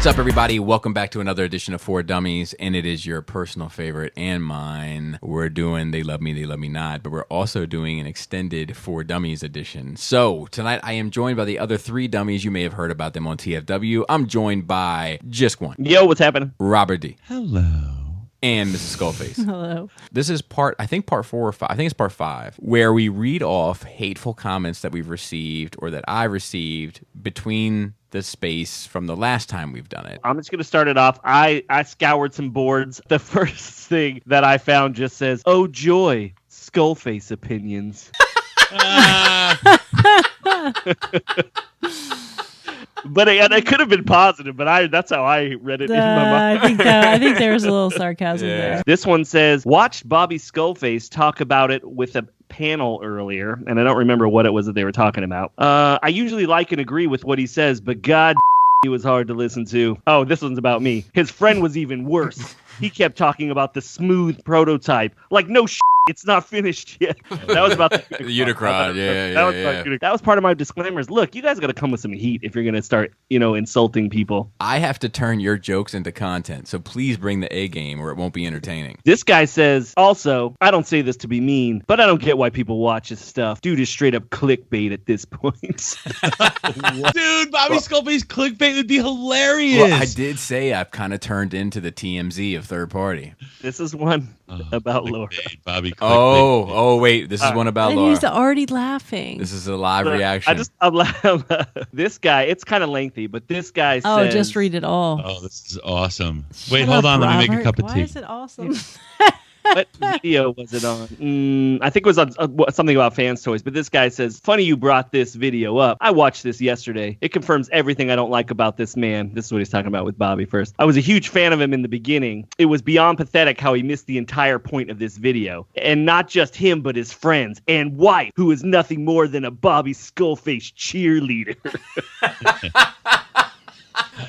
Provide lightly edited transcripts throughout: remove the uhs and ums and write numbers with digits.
What's up, everybody? Welcome back to another edition of For Dummies, and it is your personal favorite and mine. We're doing They Love Me, They Love Me Not, but we're also doing an extended For Dummies edition. So tonight I am joined by the other three dummies. You may have heard about them on TFW. I'm joined by just one. Yo, what's happening? Robert D. Hello. And Mrs. Skullface. Hello. This is part 4 or 5. I think it's part 5, where we read off hateful comments that we've received or that I received between the space from the last time we've done it. I'm just going to start it off. I scoured some boards. The first thing that I found just says, "Oh joy, Skullface opinions." But it could have been positive, but that's how I read it in my mind. I think there was a little sarcasm there. This one says, watched Bobby Skullface talk about it with a panel earlier, and I don't remember what it was that they were talking about. I usually like and agree with what he says, but God, he was hard to listen to. Oh, this one's about me. His friend was even worse. He kept talking about the smooth prototype. Like, no shit. It's not finished yet. That was about the Unicron. Yeah. That was part of my disclaimers. Look, you guys got to come with some heat if you're going to start, insulting people. I have to turn your jokes into content, so please bring the A game or it won't be entertaining. This guy says, also, I don't say this to be mean, but I don't get why people watch this stuff. Dude is straight up clickbait at this point. Dude, Bobby Skullface clickbait would be hilarious. Well, I did say I've kind of turned into the TMZ of third party. This is one about Laura. Bobby clickbait. Oh, wait. This is one about And Laura. he's already laughing. This is a live reaction. This guy, it's kind of lengthy, but this guy says... Oh, just read it all. Oh, this is awesome. Shut Wait, hold up, on. Let me make a Robert. cup of tea. Why is it awesome? What video was it on? I think it was on something about fans' toys. But this guy says, funny you brought this video up. I watched this yesterday. It confirms everything I don't like about this man. This is what he's talking about with Bobby first. I was a huge fan of him in the beginning. It was beyond pathetic how he missed the entire point of this video. And not just him, but his friends and wife, who is nothing more than a Bobby Skullface cheerleader.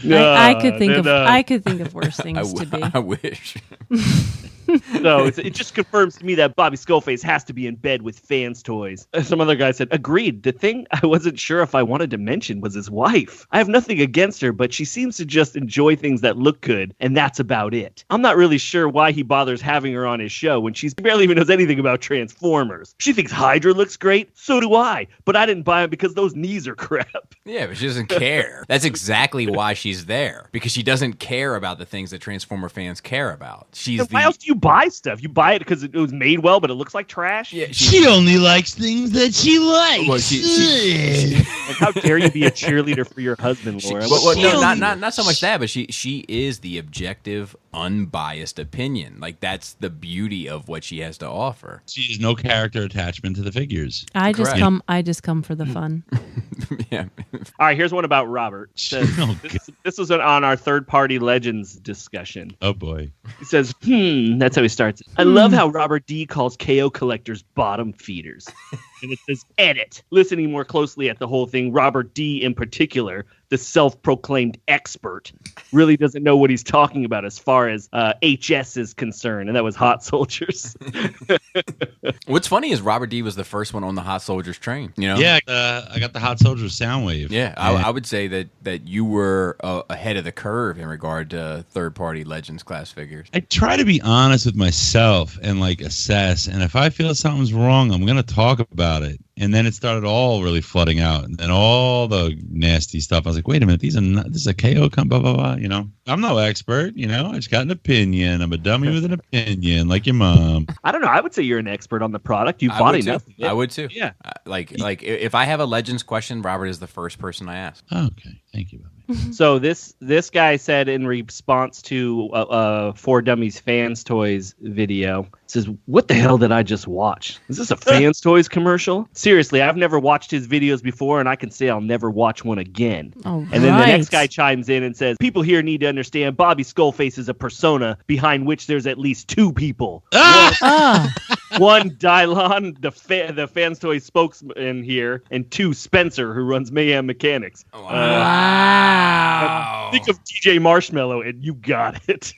I could think of worse things to be. I wish. So it just confirms to me that Bobby Skullface has to be in bed with fans' toys. Some other guy said, agreed. The thing I wasn't sure if I wanted to mention was his wife. I have nothing against her, but she seems to just enjoy things that look good, and that's about it. I'm not really sure why he bothers having her on his show when she barely even knows anything about Transformers. She thinks Hydra looks great. So do I. But I didn't buy them because those knees are crap. Yeah, but she doesn't care. That's exactly why she's there. Because she doesn't care about the things that Transformer fans care about. Why else do you buy stuff? You buy it because it was made well, but it looks like trash? Yeah, she only likes things that she likes. Well, like, how dare you be a cheerleader for your husband, Laura? No, not so much that, but she is the objective, unbiased opinion. Like, that's the beauty of what she has to offer. She has no character attachment to the figures. I just come for the fun. Yeah. All right, here's one about Robert. Says, this was on our third-party Legends discussion. Oh, boy. He says, that's how he starts it. I love how Robert D calls KO collectors bottom feeders. And it says, edit. Listening more closely at the whole thing, Robert D in particular, the self-proclaimed expert, really doesn't know what he's talking about as far as HS is concerned. And that was Hot Soldiers. What's funny is Robert D was the first one on the Hot Soldiers train. Yeah, I got the Hot Soldiers sound wave. Yeah, I would say that you were ahead of the curve in regard to third-party Legends class figures. I try to be honest with myself and assess, and if I feel something's wrong, I'm going to talk about it. And then it started all really flooding out, and then all the nasty stuff. I was like, wait a minute, this is a KO blah, blah, blah, I'm no expert, I just got an opinion. I'm a dummy with an opinion, like your mom. I don't know. I would say you're an expert on the product. You've bought enough. I would too. Yeah. Like if I have a Legends question, Robert is the first person I ask. Okay. Thank you, Bobby. So this guy said in response to For Dummies Fans Toys video, says, what the hell did I just watch? Is this a Fans Toys commercial? Seriously, I've never watched his videos before, and I can say I'll never watch one again. And then the next guy chimes in and says, people here need to understand Bobby Skullface is a persona behind which there's at least two people. 1, Dylon, the Fans Toy spokesman here, and 2, Spencer, who runs Mayhem Mechanics. Wow. Think of DJ Marshmallow, and you got it.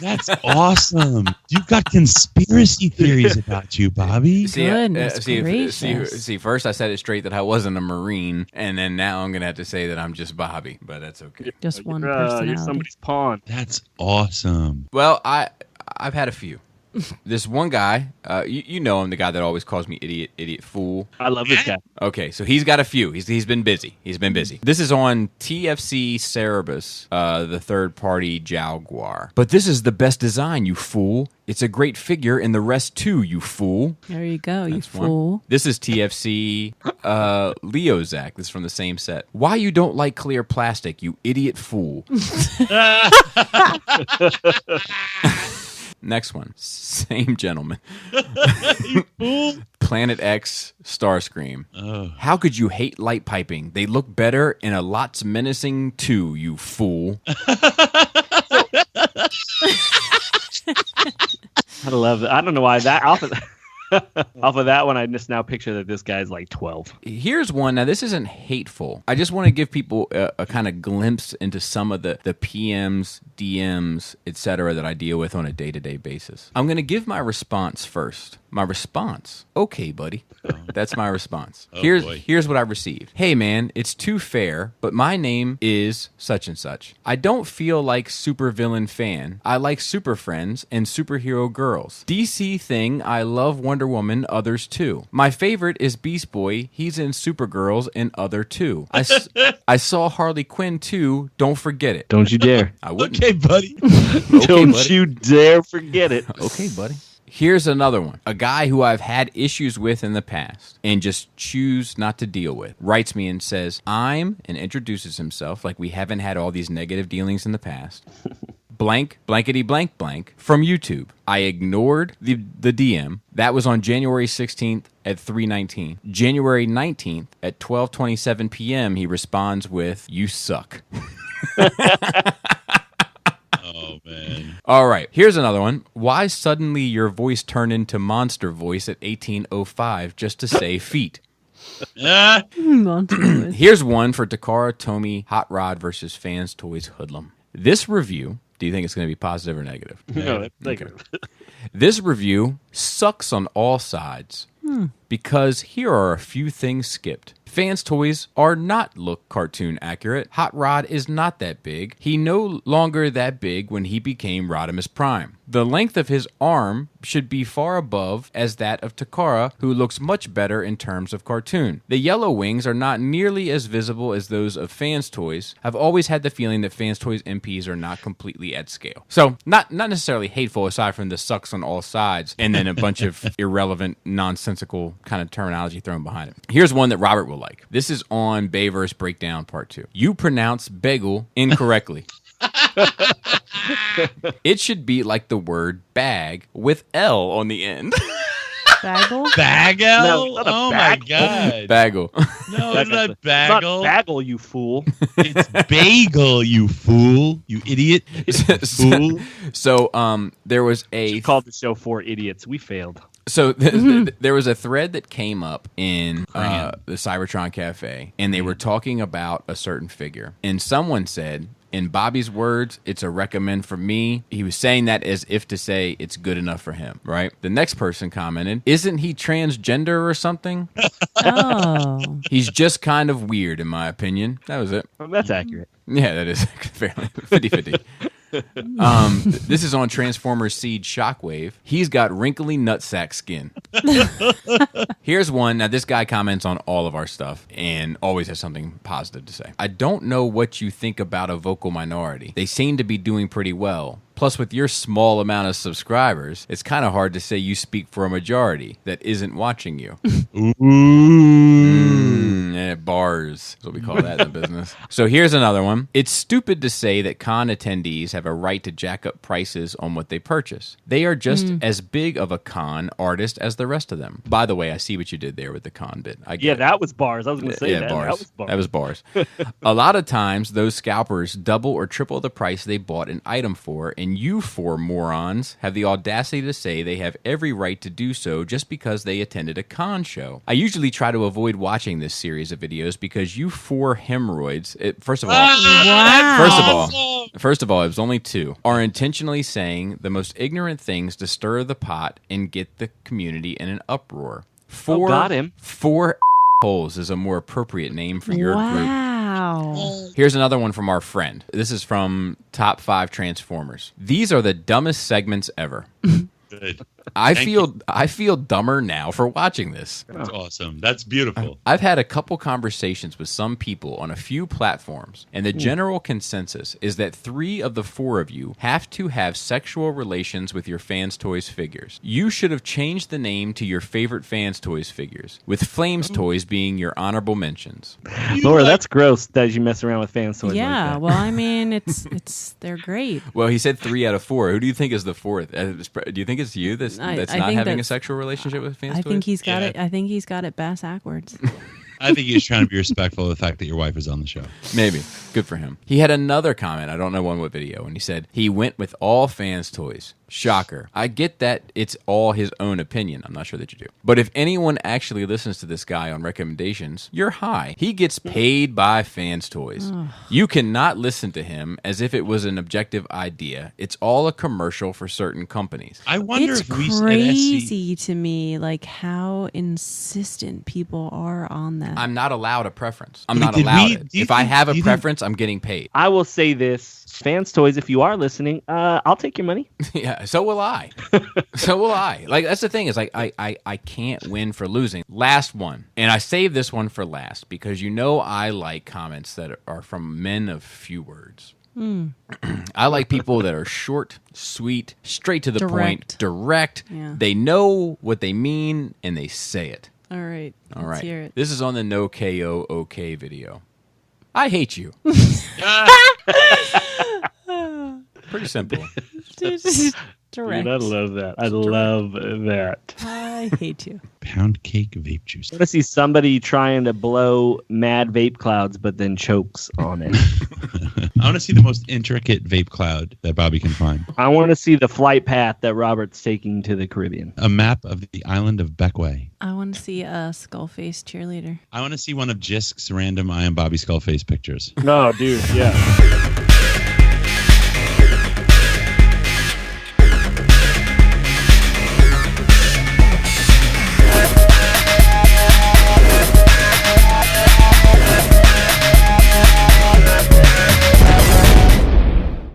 That's awesome. You've got conspiracy theories about you, Bobby. Goodness gracious. See, first I said it straight that I wasn't a Marine, and then now I'm going to have to say that I'm just Bobby, but that's okay. Just one You're personality. somebody's pawn. That's awesome. Well, I've had a few. This one guy, you know him, the guy that always calls me idiot, fool. I love this guy. Okay, so he's got a few. He's been busy. This is on TFC Cerebus, the third-party Jaguar. But this is the best design, you fool. It's a great figure, and the rest too, you fool. There you go, you That's one. fool. This is TFC Leozak. This is from the same set. Why you don't like clear plastic, you idiot fool. Next one. Same gentleman. Planet X Starscream. Oh. How could you hate light piping? They look better in a Lots Menacing 2, you fool. I love it. I don't know why that off of that one, I just now picture that this guy's like 12. Here's one. Now, this isn't hateful. I just want to give people a kind of glimpse into some of the PMs, DMs, etc. that I deal with on a day-to-day basis. I'm going to give my response first. My response. Okay, buddy. That's my response. Oh, here's what I received. Hey, man, it's too fair, but my name is such and such. I don't feel like supervillain fan. I like super friends and superhero girls. DC thing, I love Wonder Woman, others too. My favorite is Beast Boy. He's in Supergirls and other too. I saw Harley Quinn too. Don't forget it. Don't you dare. I wouldn't. Okay, buddy. Don't buddy. you dare forget it. Okay, buddy. Here's another one. A guy who I've had issues with in the past and just choose not to deal with writes me and says, and introduces himself like we haven't had all these negative dealings in the past. Blank, blankety blank blank from YouTube. I ignored the DM. That was on January 16th at 3:19. January 19th at 12:27 p.m. he responds with, "You suck." Oh, man. All right, here's another one. Why suddenly your voice turn into monster voice at 18:05 just to say feet? Here's one for Takara Tomy Hot Rod versus Fans Toys Hoodlum. This review, do you think it's going to be positive or negative? No, that's negative. This review sucks on all sides because here are a few things skipped. Fans Toys are not look cartoon accurate. Hot Rod is not that big. He no longer that big when he became Rodimus Prime. The length of his arm should be far above as that of Takara, who looks much better in terms of cartoon. The yellow wings are not nearly as visible as those of Fans Toys. I've always had the feeling that Fans Toys MPs are not completely at scale. So, not necessarily hateful aside from the sucks on all sides and then a bunch of irrelevant, nonsensical kind of terminology thrown behind it. Here's one that Robert will like. This is on Bayverse Breakdown Part 2. You pronounce bagel incorrectly. It should be like the word bag with L on the end. Bagel? Bagel? No, it's not a Oh, bag. my God. Bagel. No, it's not It's bagel. not bagel, you fool. It's bagel, you fool. You idiot. Fool. So, there was We called the show 4 Idiots. We failed. So there was a thread that came up in the Cybertron Cafe, and they were talking about a certain figure. And someone said, in Bobby's words, it's a recommend for me. He was saying that as if to say it's good enough for him, right? The next person commented, isn't he transgender or something? Oh. He's just kind of weird, in my opinion. That was it. Well, that's accurate. Yeah, that is fairly 50-50. This is on Transformers Seed Shockwave. He's got wrinkly nutsack skin. Here's one. Now, this guy comments on all of our stuff and always has something positive to say. I don't know what you think about a vocal minority. They seem to be doing pretty well. Plus, with your small amount of subscribers, it's kind of hard to say you speak for a majority that isn't watching you. Bars is what we call that in the business. So here's another one. It's stupid to say that con attendees have a right to jack up prices on what they purchase. They are just as big of a con artist as the the rest of them. By the way, I see what you did there with the con bit. That was bars. I was going to say that. Bars. That was bars. A lot of times, those scalpers double or triple the price they bought an item for, and you four morons have the audacity to say they have every right to do so just because they attended a con show. I usually try to avoid watching this series of videos because you four hemorrhoids, first of all, it was only 2, are intentionally saying the most ignorant things to stir the pot and get the community in an uproar. Got him. 4 holes is a more appropriate name for your group. Wow. Here's another one from our friend. This is from Top 5 Transformers. These are the dumbest segments ever. Good. I feel dumber now for watching this. That's awesome. That's beautiful. I've had a couple conversations with some people on a few platforms, and the general consensus is that 3 of the 4 of you have to have sexual relations with your Fans Toys figures. You should have changed the name to your favorite Fans Toys figures, with Flames Toys being your honorable mentions. Laura, that's gross that you mess around with Fans Toys. Yeah, like that. well, I mean, it's they're great. Well, he said 3 out of 4. Who do you think is the 4th? Do you think it's you that's not having a sexual relationship with Fans Toys? I think he's got it. I think he's got it bass backwards. I think he's trying to be respectful of the fact that your wife is on the show. Maybe. Good for him. He had another comment. I don't know on what video. And he said he went with all Fans Toys. Shocker. I get that it's all his own opinion. I'm not sure that you do. But if anyone actually listens to this guy on recommendations, you're high. He gets paid by Fans Toys. You cannot listen to him as if it was an objective idea. It's all a commercial for certain companies. I wonder It's if we said crazy to me, like how insistent people are on that. I'm not allowed a preference. I'm not Did allowed we- it. do you If I think- have a do you preference, I'm getting paid. I will say this. Fans Toys, if you are listening, I'll take your money. Yeah, so will I. So will I. Like, that's the thing is, like, I can't win for losing. Last one. And I saved this one for last because you know I like comments that are from men of few words. I like people that are short, sweet, straight to the point, direct. Yeah. They know what they mean, and they say it. All right. All let's right. hear it. This is on the No KO OK video. I hate you. Pretty simple. Direct. Dude, I love that. I love that. I hate you. Pound cake vape juice. I want to see somebody trying to blow mad vape clouds, but then chokes on it. I want to see the most intricate vape cloud that Bobby can find. I want to see the flight path that Robert's taking to the Caribbean. A map of the island of Beckway. I want to see a Skullface cheerleader. I want to see one of Jisk's random I Am Bobby Skullface pictures. No, dude, yeah.